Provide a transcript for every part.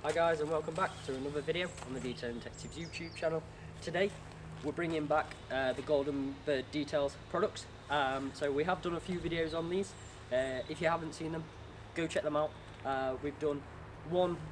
Hi guys, and welcome back to another video on the Detail Detectives YouTube channel. Today we're bringing back the GoldenBird Details products. So we have done a few videos on these. If you haven't seen them, go check them out. We've done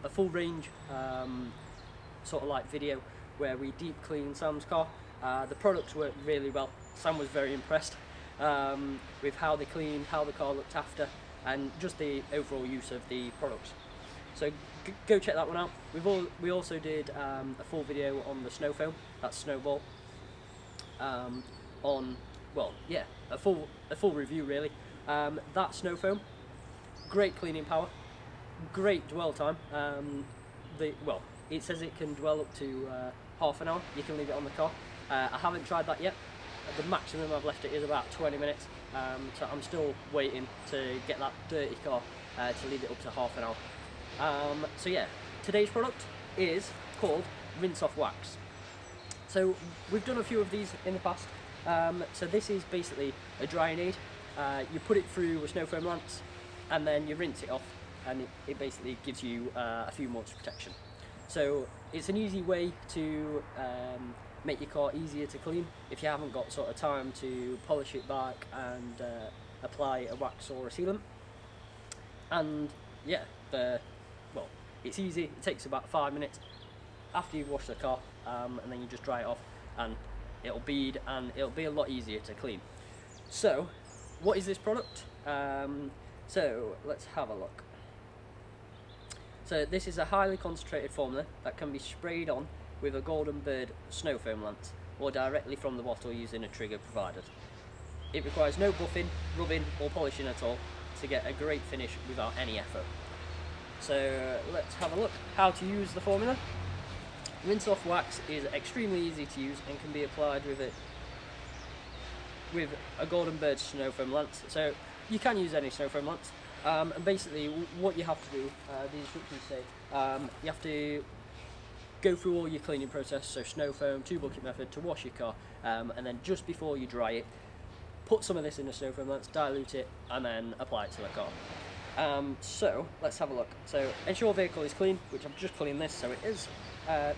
a full range sort of like video where we deep clean Sam's car. The products worked really well. Sam was very impressed with how they cleaned, how the car looked after, and just the overall use of the products. So go check that one out. We also did a full video on the snowfoam, that's snowball. A full review really. That snowfoam, great cleaning power, great dwell time. It says it can dwell up to half an hour. You can leave it on the car. I haven't tried that yet. The maximum I've left it is about 20 minutes. So I'm still waiting to get that dirty car to leave it up to half an hour. So yeah, today's product is called Rinse Off Wax. So we've done a few of these in the past. So this is basically a drying aid. You put it through a snowfoam lance and then you rinse it off, and it basically gives you a few months of protection. So it's an easy way to make your car easier to clean if you haven't got sort of time to polish it back and apply a wax or a sealant. And yeah, it's easy. It takes about 5 minutes after you've washed the car, and then you just dry it off and it'll bead and it'll be a lot easier to clean. So what is this product? So let's have a look. So this is a highly concentrated formula that can be sprayed on with a GoldenBird snowfoam lance or directly from the bottle using a trigger provided. It requires no buffing, rubbing or polishing at all to get a great finish without any effort. So let's have a look how to use the formula. Rinse Off Wax is extremely easy to use and can be applied with a GoldenBird snowfoam lance. So you can use any snowfoam lance. And basically what you have to do, the instructions say, you have to go through all your cleaning process, so snowfoam, 2-bucket method to wash your car, and then just before you dry it, put some of this in a snowfoam lance, dilute it, and then apply it to the car. So let's have a look. So ensure vehicle is clean, which I've just cleaned this, so it is.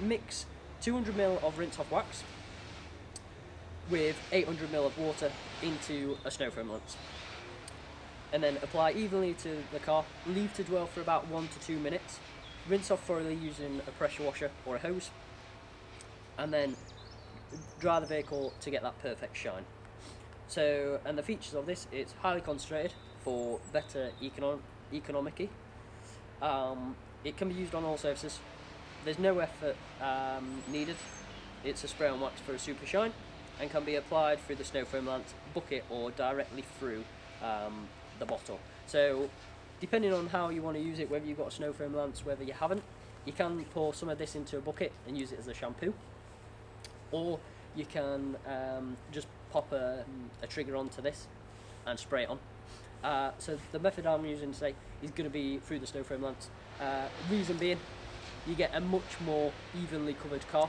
Mix 200 ml of Rinse Off Wax with 800 ml of water into a snowfoam lance, and then apply evenly to the car. Leave to dwell for about 1 to 2 minutes. Rinse off thoroughly using a pressure washer or a hose, and then dry the vehicle to get that perfect shine. So, and the features of this, it's highly concentrated for better economicy. It can be used on all surfaces. There's no effort needed. It's a spray on wax for a super shine and can be applied through the snowfoam lance, bucket or directly through the bottle. So depending on how you want to use it, whether you've got a snowfoam lance, whether you haven't, you can pour some of this into a bucket and use it as a shampoo, or you can just pop a trigger onto this and spray it on. So the method I'm using today is going to be through the snowfoam lance. Reason being, you get a much more evenly covered car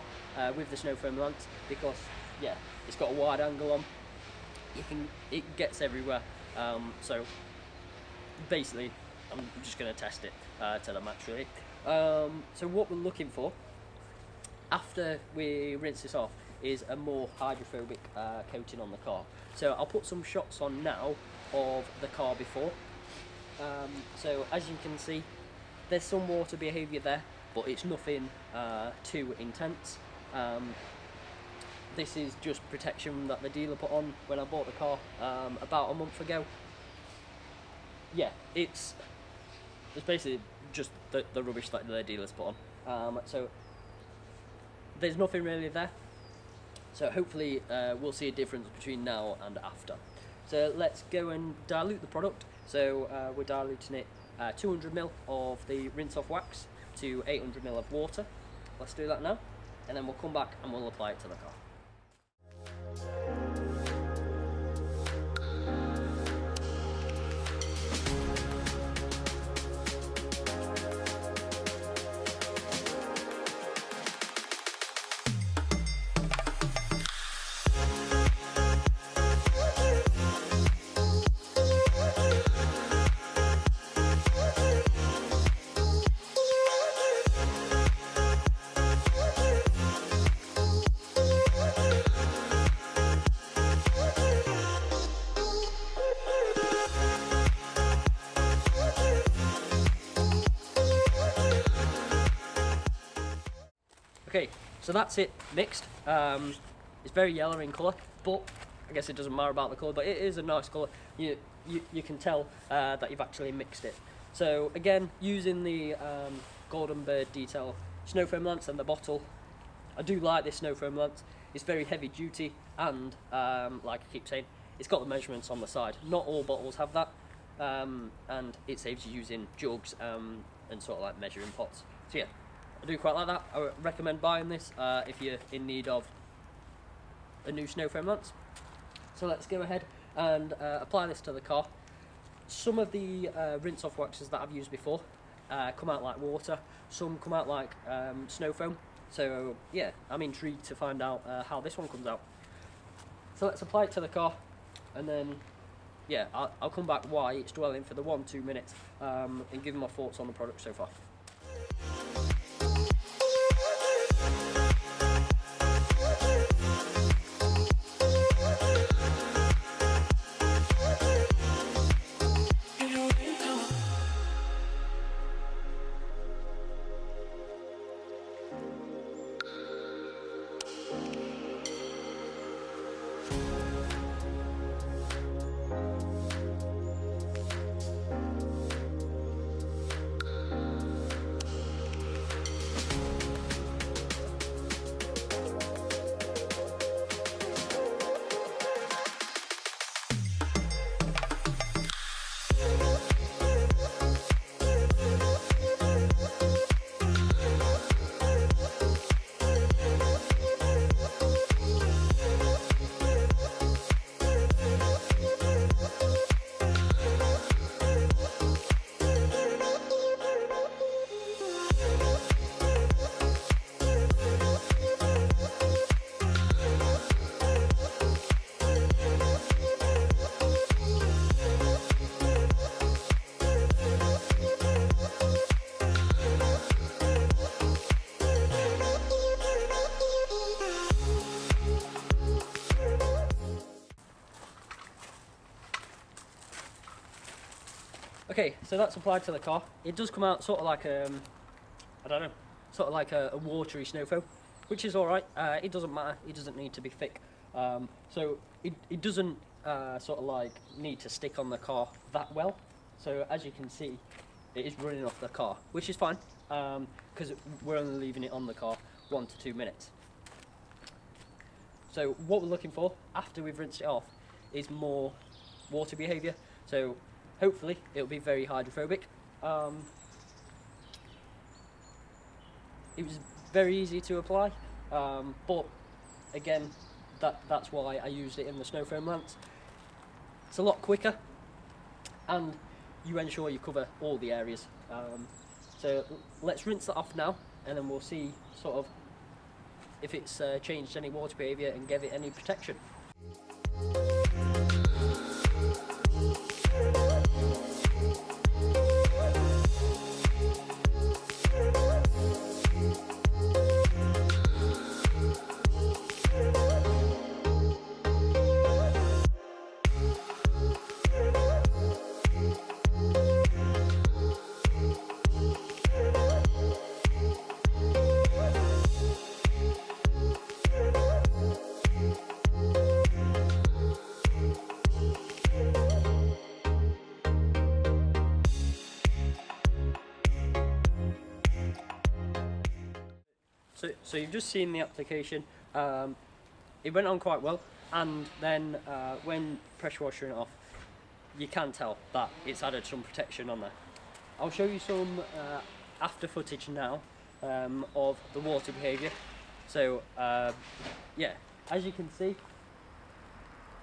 with the snowfoam lance, because yeah, it's got a wide angle on. It gets everywhere. So basically, I'm just going to test it to the max really. So what we're looking for after we rinse this off is a more hydrophobic coating on the car. So I'll put some shots on now of the car before. So as you can see, there's some water behaviour there, but it's nothing too intense. This is just protection that the dealer put on when I bought the car about a month ago. Yeah, it's basically just the rubbish that the dealers put on. So there's nothing really there. So hopefully we'll see a difference between now and after. So let's go and dilute the product. So we're diluting it 200 ml of the Rinse Off Wax to 800 ml of water. Let's do that now, and then we'll come back and we'll apply it to the car. So that's it mixed. It's very yellow in colour, but I guess it doesn't matter about the colour, but it is a nice colour. You can tell that you've actually mixed it. So again, using the GoldenBird Detail snowfoam lance and the bottle, I do like this snowfoam lance. It's very heavy duty, and like I keep saying, it's got the measurements on the side. Not all bottles have that, and it saves you using jugs and sort of like measuring pots. So yeah, I do quite like that. I would recommend buying this if you're in need of a new snowfoam lance. So let's go ahead and apply this to the car. Some of the rinse off waxes that I've used before come out like water, some come out like snowfoam. So yeah, I'm intrigued to find out how this one comes out. So let's apply it to the car, and then yeah, I'll come back why it's dwelling for the 1-2 minutes and give my thoughts on the product so far. Okay, so that's applied to the car. It does come out sort of like I don't know, sort of like a watery snowfoam, which is alright. It doesn't matter, it doesn't need to be thick. So it doesn't sort of like need to stick on the car that well. So as you can see, it is running off the car, which is fine, because we're only leaving it on the car 1 to 2 minutes. So what we're looking for after we've rinsed it off is more water behaviour. So hopefully it'll be very hydrophobic. It was very easy to apply, but again, that's why I used it in the snowfoam lance. It's a lot quicker, and you ensure you cover all the areas. So let's rinse that off now, and then we'll see sort of if it's changed any water behaviour and give it any protection. So you've just seen the application. It went on quite well, and then when pressure washing it off, you can tell that it's added some protection on there. I'll show you some after footage now of the water behaviour. So yeah, as you can see,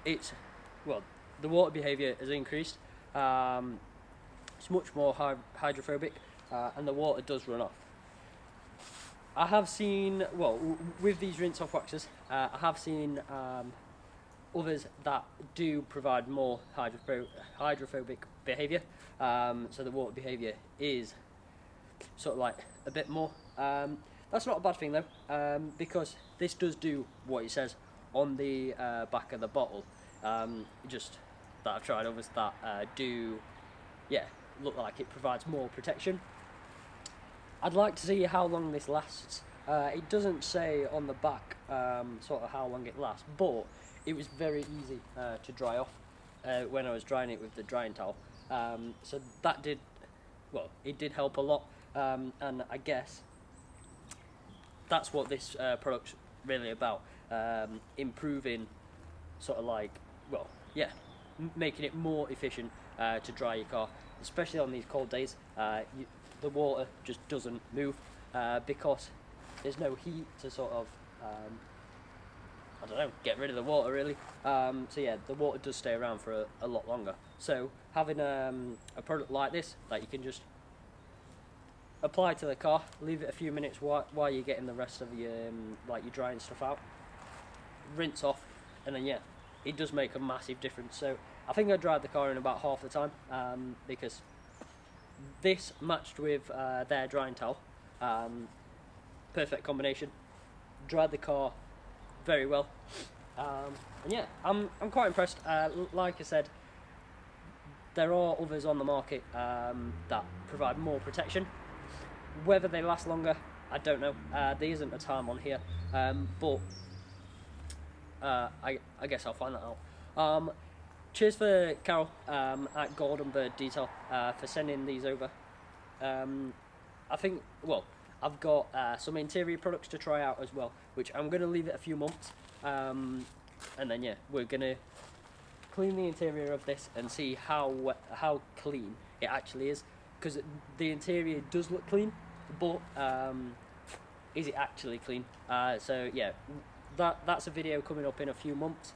the water behaviour has increased. It's much more hydrophobic, and the water does run off. I have seen, well, with these rinse off waxes, I have seen others that do provide more hydrophobic behaviour, so the water behaviour is sort of like a bit more. That's not a bad thing though, because this does do what it says on the back of the bottle. Just that I've tried others that do, yeah, look like it provides more protection. I'd like to see how long this lasts, It doesn't say on the back sort of how long it lasts, but it was very easy to dry off when I was drying it with the drying towel. So that did, well, it did help a lot, and I guess that's what this product's really about, improving sort of like, well, yeah, making it more efficient to dry your car, especially on these cold days. The water just doesn't move because there's no heat to sort of, I don't know, get rid of the water really. So yeah, the water does stay around for a lot longer. So having a product like this that you can just apply to the car, leave it a few minutes while you're getting the rest of your like your drying stuff out, rinse off, and then yeah, it does make a massive difference. So I think I dried the car in about half the time, because this matched with their drying towel. Perfect combination. Dried the car very well, and yeah, I'm quite impressed. Like I said, there are others on the market that provide more protection. Whether they last longer, I don't know. There isn't a time on here, but I guess I'll find that out. Cheers for Carol at GoldenBird Detail for sending these over. I think, well, I've got some interior products to try out as well, which I'm going to leave it a few months, and then yeah, we're going to clean the interior of this and see how clean it actually is, because the interior does look clean, but is it actually clean? So yeah, that's a video coming up in a few months.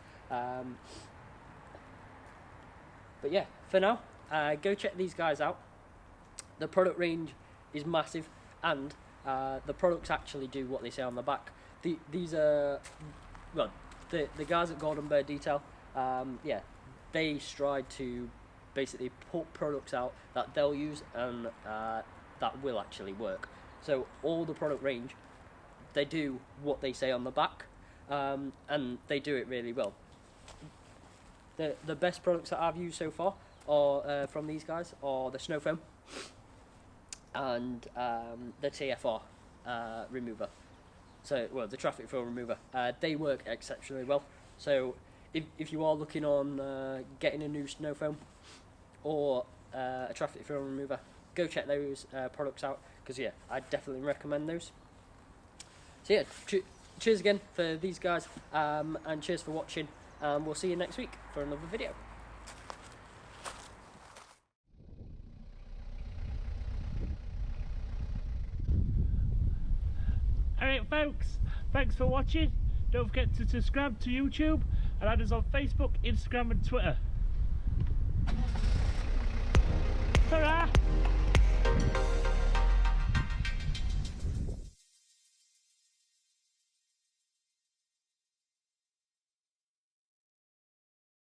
But yeah, for now, go check these guys out. The product range is massive, and the products actually do what they say on the back. These are, well, the guys at GoldenBird Detail, yeah, they strive to basically put products out that they'll use and that will actually work. So all the product range, they do what they say on the back, and they do it really well. The best products that I've used so far are from these guys are the snowfoam and the TFR remover. So, well, the traffic fill remover. They work exceptionally well. So if you are looking on getting a new snowfoam or a traffic fill remover, go check those products out, because yeah, I definitely recommend those. So yeah, cheers again for these guys, and cheers for watching. We'll see you next week for another video. Alright folks, thanks for watching. Don't forget to subscribe to YouTube and add us on Facebook, Instagram and Twitter.